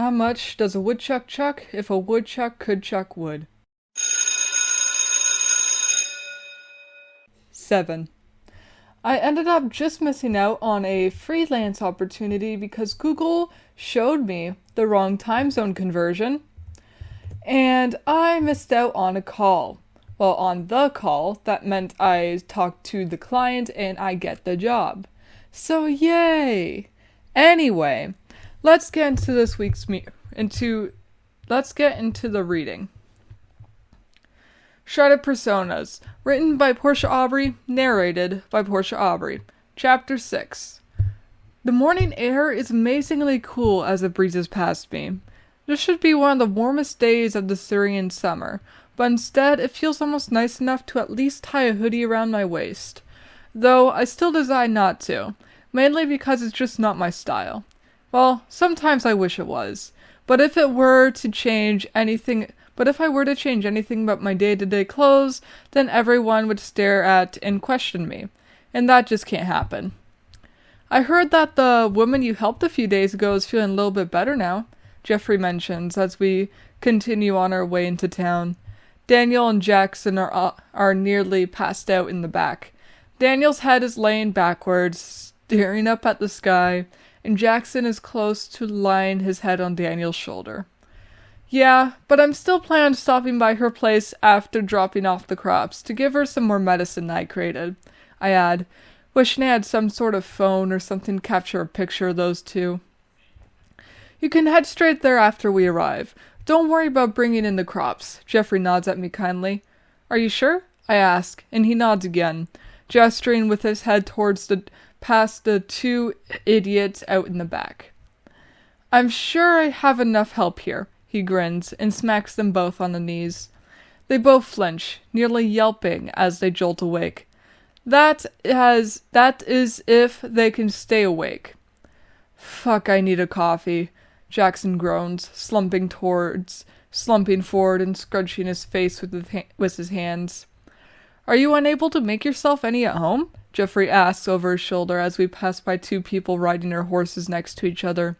How much does a woodchuck chuck if a woodchuck could chuck wood? 7. I ended up just missing out on a freelance opportunity because Google showed me the wrong time zone conversion, and I missed out on a call. Well, on the call, that meant I talked to the client and I get the job. So yay! Anyway, let's get into this week's let's get into the reading. Shrouded Personas, written by Porscha Aubrey, narrated by Porscha Aubrey. Chapter 6. The morning air is amazingly cool as it breezes past me. This should be one of the warmest days of the Syrian summer, but instead it feels almost nice enough to at least tie a hoodie around my waist. Though I still decide not to, mainly because it's just not my style. Well, sometimes I wish it was, but if I were to change anything about my day-to-day clothes, then everyone would stare at and question me, and that just can't happen. I heard that the woman you helped a few days ago is feeling a little bit better now, Jeffrey mentions as we continue on our way into town. Daniel and Jackson are nearly passed out in the back. Daniel's head is laying backwards, staring up at the sky, and Jackson is close to lying his head on Daniel's shoulder. Yeah, but I'm still planning on stopping by her place after dropping off the crops to give her some more medicine I created. I add, wishing I had some sort of phone or something to capture a picture of those two. You can head straight there after we arrive. Don't worry about bringing in the crops. Jeffrey nods at me kindly. Are you sure? I ask, and he nods again, gesturing with his head past the two idiots out in the back. I'm sure I have enough help here. He grins and smacks them both on the knees. They both flinch, nearly yelping as they jolt awake. That is if they can stay awake. Fuck, I need a coffee, Jackson groans, slumping forward and scrunching his face with his hands. Are you unable to make yourself any at home? Jeffrey asks over his shoulder as we pass by two people riding their horses next to each other.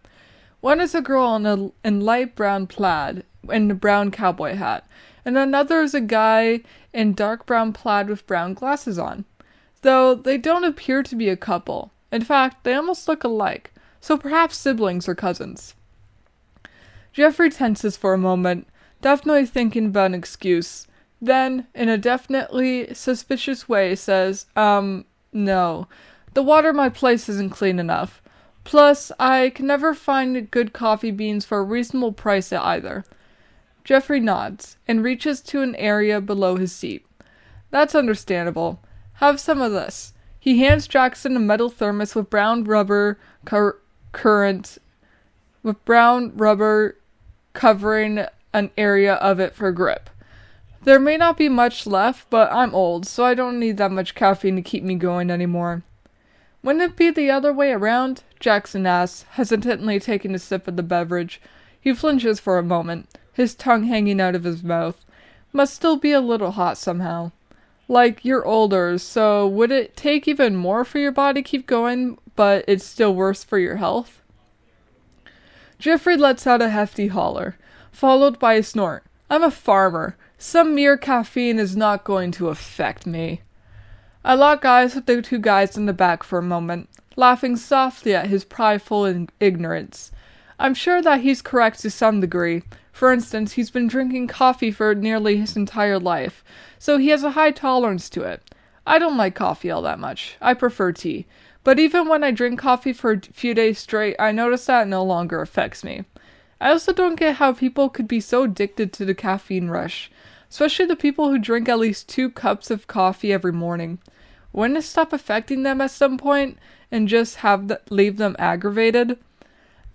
One is a girl in light brown plaid and a brown cowboy hat, and another is a guy in dark brown plaid with brown glasses on. Though they don't appear to be a couple. In fact, they almost look alike, so perhaps siblings or cousins. Jeffrey tenses for a moment, definitely thinking about an excuse. Then, in a definitely suspicious way, says, no. The water in my place isn't clean enough. Plus, I can never find good coffee beans for a reasonable price either. Jeffrey nods, and reaches to an area below his seat. That's understandable. Have some of this. He hands Jackson a metal thermos with brown rubber covering an area of it for grip. There may not be much left, but I'm old, so I don't need that much caffeine to keep me going anymore. Wouldn't it be the other way around? Jackson asks, hesitantly taking a sip of the beverage. He flinches for a moment, his tongue hanging out of his mouth. Must still be a little hot somehow. Like, you're older, so would it take even more for your body to keep going, but it's still worse for your health? Jeffrey lets out a hefty holler, followed by a snort. I'm a farmer. Some mere caffeine is not going to affect me. I lock eyes with the two guys in the back for a moment, laughing softly at his prideful ignorance. I'm sure that he's correct to some degree. For instance, he's been drinking coffee for nearly his entire life, so he has a high tolerance to it. I don't like coffee all that much. I prefer tea. But even when I drink coffee for a few days straight, I notice that it no longer affects me. I also don't get how people could be so addicted to the caffeine rush, especially the people who drink at least 2 cups of coffee every morning. Wouldn't it stop affecting them at some point and just leave them aggravated?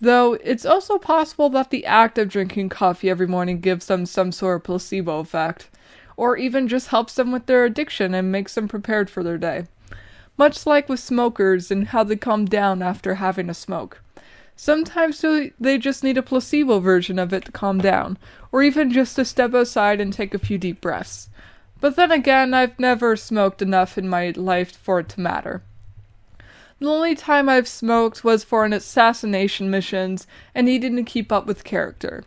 Though it's also possible that the act of drinking coffee every morning gives them some sort of placebo effect, or even just helps them with their addiction and makes them prepared for their day. Much like with smokers and how they calm down after having a smoke. Sometimes they just need a placebo version of it to calm down, or even just to step outside and take a few deep breaths. But then again, I've never smoked enough in my life for it to matter. The only time I've smoked was for an assassination missions and needing to keep up with character.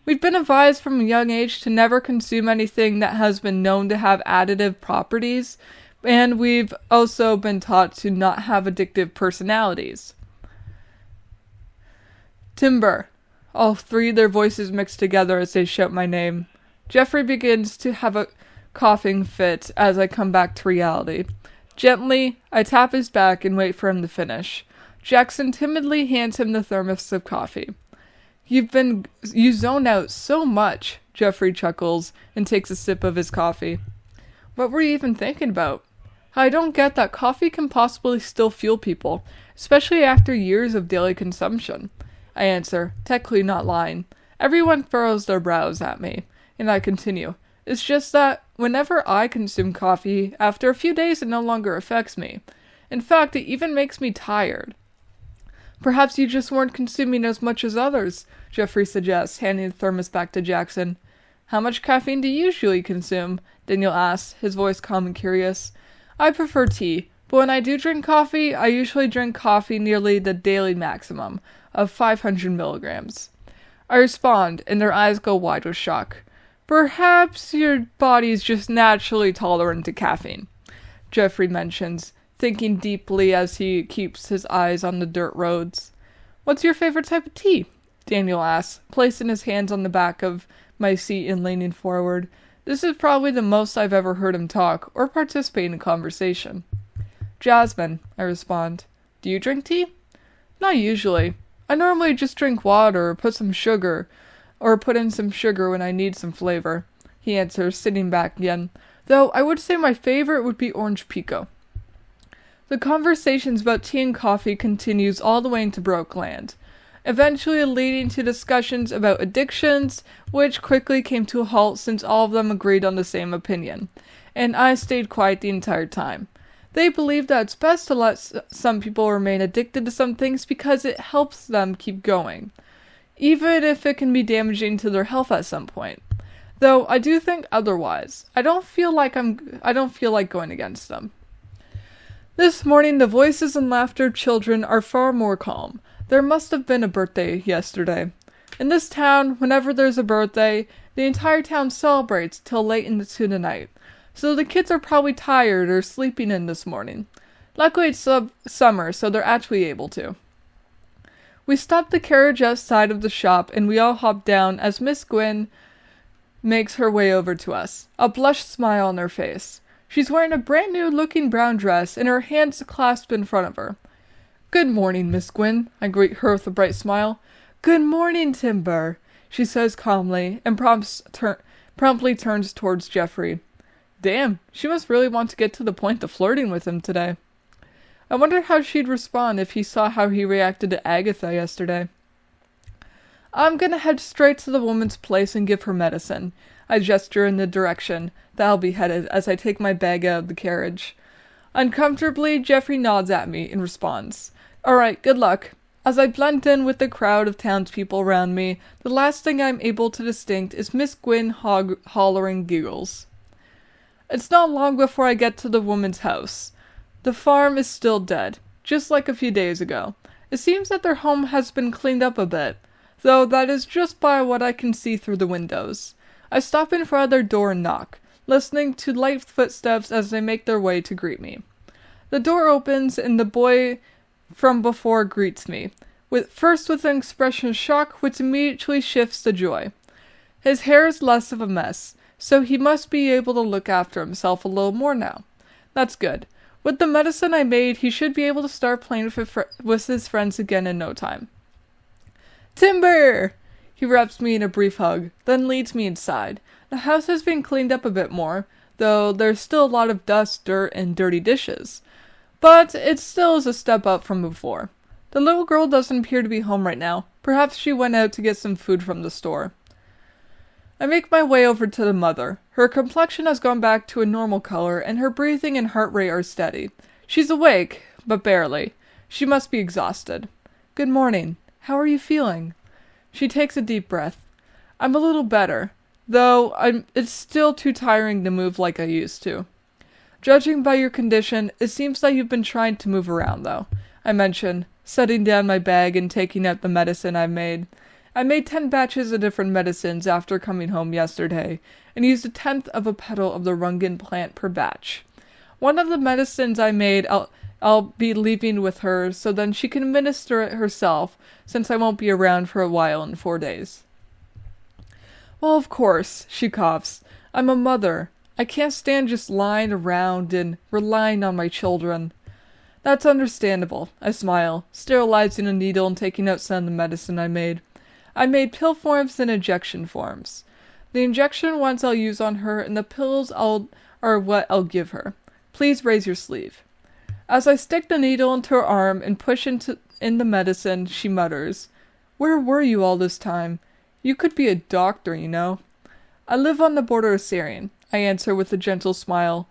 We've been advised from a young age to never consume anything that has been known to have additive properties, and we've also been taught to not have addictive personalities. Timber. All three, their voices mixed together as they shout my name. Jeffrey begins to have a coughing fit as I come back to reality. Gently, I tap his back and wait for him to finish. Jackson timidly hands him the thermos of coffee. You zone out so much, Jeffrey chuckles and takes a sip of his coffee. What were you even thinking about? I don't get that coffee can possibly still fuel people, especially after years of daily consumption. I answer, technically not lying. Everyone furrows their brows at me, and I continue. It's just that whenever I consume coffee, after a few days it no longer affects me. In fact, it even makes me tired. Perhaps you just weren't consuming as much as others, Jeffrey suggests, handing the thermos back to Jackson. How much caffeine do you usually consume? Daniel asks, his voice calm and curious. I prefer tea, but when I do drink coffee, I usually drink coffee nearly the daily maximum of 500 milligrams. I respond, and their eyes go wide with shock. Perhaps your body's just naturally tolerant to caffeine, Jeffrey mentions, thinking deeply as he keeps his eyes on the dirt roads. What's your favorite type of tea? Daniel asks, placing his hands on the back of my seat and leaning forward. This is probably the most I've ever heard him talk or participate in a conversation. Jasmine, I respond. Do you drink tea? Not usually. I normally just drink water or put in some sugar when I need some flavor, he answers, sitting back again, though I would say my favorite would be orange pico. The conversations about tea and coffee continues all the way into Broke Land, eventually leading to discussions about addictions, which quickly came to a halt since all of them agreed on the same opinion, and I stayed quiet the entire time. They believe that it's best to let some people remain addicted to some things because it helps them keep going, even if it can be damaging to their health at some point. Though I do think otherwise. I don't feel like going against them. This morning, the voices and laughter of children are far more calm. There must have been a birthday yesterday. In this town, whenever there's a birthday, the entire town celebrates till late into the night. So the kids are probably tired or sleeping in this morning. Luckily it's summer, so they're actually able to. We stopped the carriage outside of the shop and we all hop down as Miss Gwyn makes her way over to us, a blushed smile on her face. She's wearing a brand new looking brown dress and her hands clasped in front of her. Good morning, Miss Gwyn, I greet her with a bright smile. Good morning, Timber, she says calmly and promptly turns towards Jeffrey. Damn, she must really want to get to the point of flirting with him today. I wonder how she'd respond if he saw how he reacted to Agatha yesterday. I'm gonna head straight to the woman's place and give her medicine. I gesture in the direction that I'll be headed as I take my bag out of the carriage. Uncomfortably, Jeffrey nods at me and responds. Alright, good luck. As I blend in with the crowd of townspeople around me, the last thing I'm able to distinct is Miss Gwyn hollering giggles. It's not long before I get to the woman's house. The farm is still dead, just like a few days ago. It seems that their home has been cleaned up a bit, though that is just by what I can see through the windows. I stop in front of their door and knock, listening to light footsteps as they make their way to greet me. The door opens and the boy from before greets me, first with an expression of shock which immediately shifts to joy. His hair is less of a mess, so he must be able to look after himself a little more now. That's good. With the medicine I made, he should be able to start playing with his friends again in no time. Timber! He wraps me in a brief hug, then leads me inside. The house has been cleaned up a bit more, though there's still a lot of dust, dirt, and dirty dishes. But it still is a step up from before. The little girl doesn't appear to be home right now. Perhaps she went out to get some food from the store. I make my way over to the mother. Her complexion has gone back to a normal color, and her breathing and heart rate are steady. She's awake, but barely. She must be exhausted. Good morning. How are you feeling? She takes a deep breath. I'm a little better, though it's still too tiring to move like I used to. Judging by your condition, it seems that you've been trying to move around, though. I mentioned, setting down my bag and taking out the medicine I've made. I made 10 batches of different medicines after coming home yesterday, and used 1/10 of a petal of the rungan plant per batch. One of the medicines I made I'll be leaving with her so then she can administer it herself, since I won't be around for a while in 4 days. Well, of course, she coughs. I'm a mother. I can't stand just lying around and relying on my children. That's understandable, I smile, sterilizing a needle and taking out some of the medicine I made. I made pill forms and injection forms. The injection ones I'll use on her, and the pills are what I'll give her. Please raise your sleeve. As I stick the needle into her arm and push in the medicine, she mutters, "Where were you all this time? You could be a doctor, you know." "I live on the border of Syrian," I answer with a gentle smile,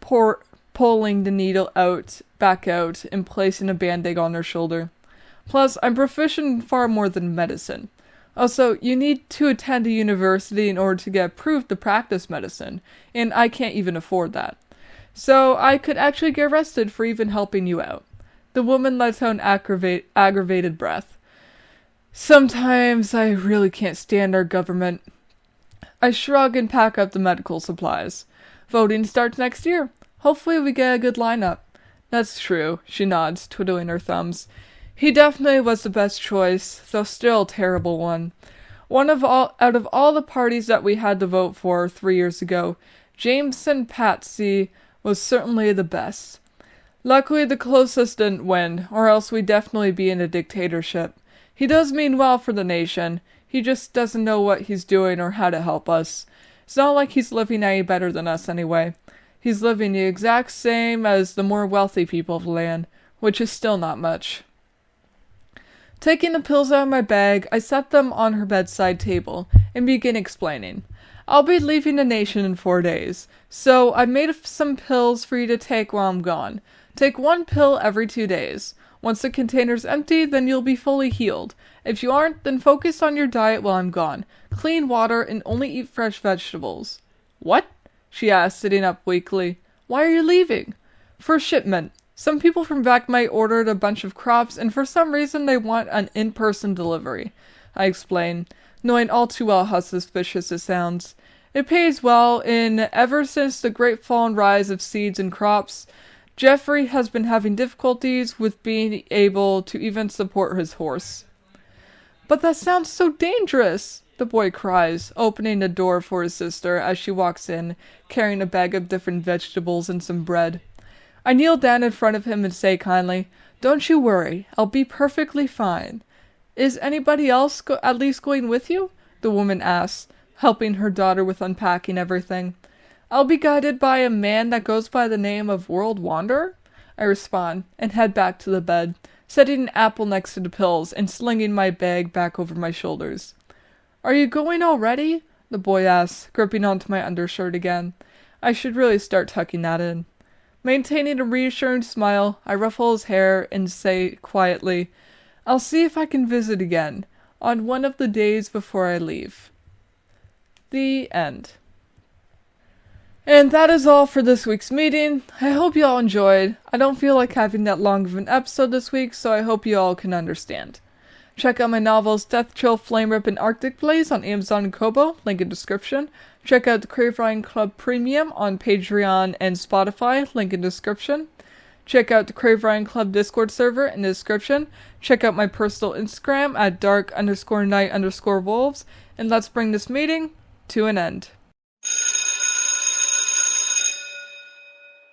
pulling the needle back out, and placing a band-aid on her shoulder. "Plus, I'm proficient in far more than medicine. Also, you need to attend a university in order to get approved to practice medicine, and I can't even afford that. So I could actually get arrested for even helping you out." The woman lets out an aggravated breath. "Sometimes I really can't stand our government." I shrug and pack up the medical supplies. "Voting starts next year. Hopefully we get a good lineup." "That's true," she nods, twiddling her thumbs. "He definitely was the best choice, though still a terrible one. Out of all the parties that we had to vote for 3 years ago, Jameson Patsy was certainly the best. Luckily the closest didn't win, or else we'd definitely be in a dictatorship. He does mean well for the nation. He just doesn't know what he's doing or how to help us. It's not like he's living any better than us anyway. He's living the exact same as the more wealthy people of the land, which is still not much." Taking the pills out of my bag, I set them on her bedside table and begin explaining. "I'll be leaving the nation in 4 days, so I made some pills for you to take while I'm gone. Take 1 pill every 2 days. Once the container's empty, then you'll be fully healed. If you aren't, then focus on your diet while I'm gone. Clean water and only eat fresh vegetables." "What?" she asked, sitting up weakly. "Why are you leaving?" "For shipment. Some people from back might ordered a bunch of crops, and for some reason they want an in-person delivery," I explain, knowing all too well how suspicious it sounds. "It pays well, and ever since the great fall and rise of seeds and crops, Jeffrey has been having difficulties with being able to even support his horse." "But that sounds so dangerous!" the boy cries, opening the door for his sister as she walks in, carrying a bag of different vegetables and some bread. I kneel down in front of him and say kindly, "Don't you worry, I'll be perfectly fine." "Is anybody else at least going with you?" the woman asks, helping her daughter with unpacking everything. "I'll be guided by a man that goes by the name of World Wanderer," I respond, and head back to the bed, setting an apple next to the pills and slinging my bag back over my shoulders. "Are you going already?" the boy asks, gripping onto my undershirt again. I should really start tucking that in. Maintaining a reassuring smile, I ruffle his hair and say quietly, "I'll see if I can visit again, on one of the days before I leave." The end. And that is all for this week's meeting. I hope you all enjoyed. I don't feel like having that long of an episode this week, so I hope you all can understand. Check out my novels Death Chill, Flame Rip, and Arctic Blaze on Amazon and Kobo, link in description. Check out the Crave Writing Club Premium on Patreon and Spotify, link in description. Check out the Crave Writing Club Discord server in the description. Check out my personal Instagram at dark_night_wolves. And let's bring this meeting to an end.